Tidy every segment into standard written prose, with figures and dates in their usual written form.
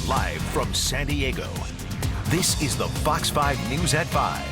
Live from San Diego, this is the Fox 5 News at 5.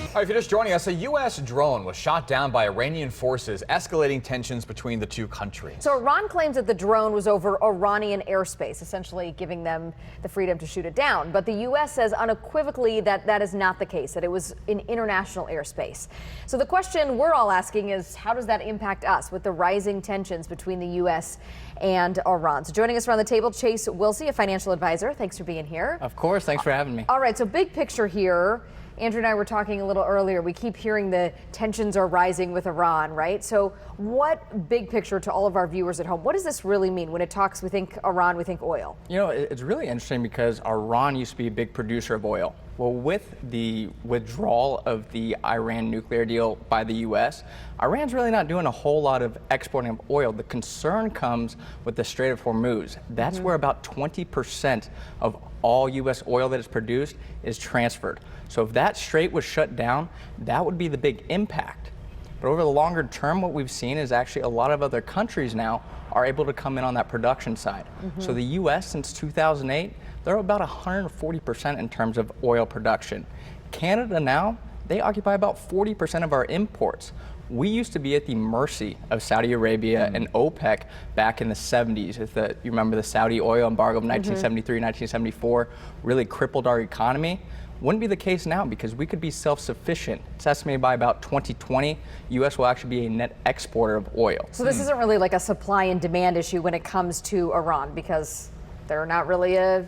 All right, if you're just joining us, a U.S. drone was shot down by Iranian forces, escalating tensions between the two countries. So Iran claims that the drone was over Iranian airspace, essentially giving them the freedom to shoot it down. But the U.S. says unequivocally that that is not the case, that it was in international airspace. So the question we're all asking is, how does that impact us with the rising tensions between the U.S. and Iran? So joining us around the table, Chase Wilsey, a financial advisor. Thanks for being here. Of course. Thanks for having me. All right. So big picture here. Andrew and I were talking a little earlier. We keep hearing the tensions are rising with Iran, right? So what, big picture to all of our viewers at home, what does this really mean? When it talks, we think Iran, we think oil. You know, it's really interesting because Iran used to be a big producer of oil. Well, with the withdrawal of the Iran nuclear deal by the U.S., Iran's really not doing a whole lot of exporting of oil. The concern comes with the Strait of Hormuz. That's where about 20% of all U.S. oil that is produced is transferred. So if that strait was shut down, that would be the big impact. But over the longer term, what we've seen is actually a lot of other countries now are able to come in on that production side. So the U.S. since 2008, they're about 140% in terms of oil production. Canada now, they occupy about 40% of our imports. We used to be at the mercy of Saudi Arabia and OPEC back in the 70s. You remember the Saudi oil embargo of 1973, 1974 really crippled our economy. Wouldn't be the case now because we could be self-sufficient. It's estimated by about 2020, U.S. will actually be a net exporter of oil. So this isn't really like a supply and demand issue when it comes to Iran because they're not really a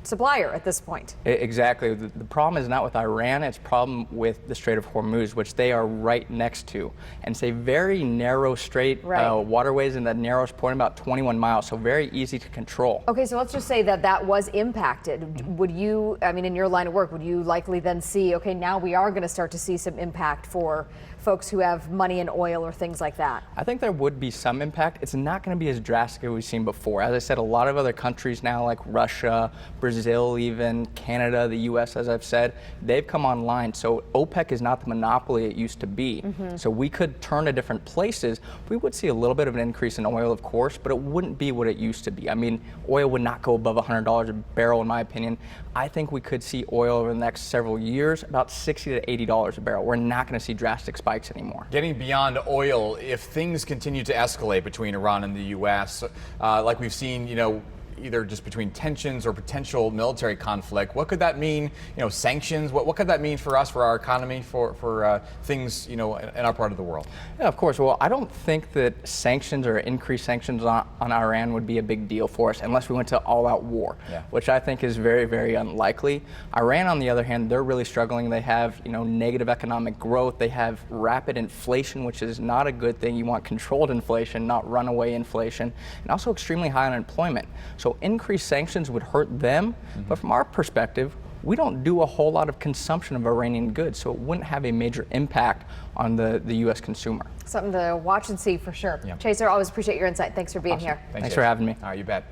supplier at this point. Exactly. The problem is not with Iran, it's a problem with the Strait of Hormuz, which they are right next to. And it's a very narrow strait, waterways in that narrowest point, about 21 miles, so very easy to control. Okay, so let's just say that that was impacted. Would you, I mean, in your line of work, would you likely then see, okay, now we are going to start to see some impact for folks who have money in oil or things like that? I think there would be some impact. It's not going to be as drastic as we've seen before. As I said, a lot of other countries now, like Russia, Brazil, even Canada, the U.S., as I've said, they've come online. So OPEC is not the monopoly it used to be. So we could turn to different places. We would see a little bit of an increase in oil, of course, but it wouldn't be what it used to be. I mean, oil would not go above $100 a barrel, in my opinion. I think we could see oil over the next several years about $60 to $80 a barrel. We're not going to see drastic spikes anymore. Getting beyond oil, if things continue to escalate between Iran and the U.S., like we've seen, you know, either just between tensions or potential military conflict, what could that mean? You know, sanctions. What could that mean for us, for our economy, for things, you know, in our part of the world? Yeah, of course. Well, I don't think that sanctions or increased sanctions on Iran would be a big deal for us unless we went to all-out war, which I think is very, very unlikely. Iran, on the other hand, they're really struggling. They have, you know, negative economic growth. They have rapid inflation, which is not a good thing. You want controlled inflation, not runaway inflation, and also extremely high unemployment. So increased sanctions would hurt them, but from our perspective, we don't do a whole lot of consumption of Iranian goods, so it wouldn't have a major impact on the U.S. consumer. Something to watch and see for sure. Chaser, always appreciate your insight. Thanks for being here. Thanks for having me. You bet.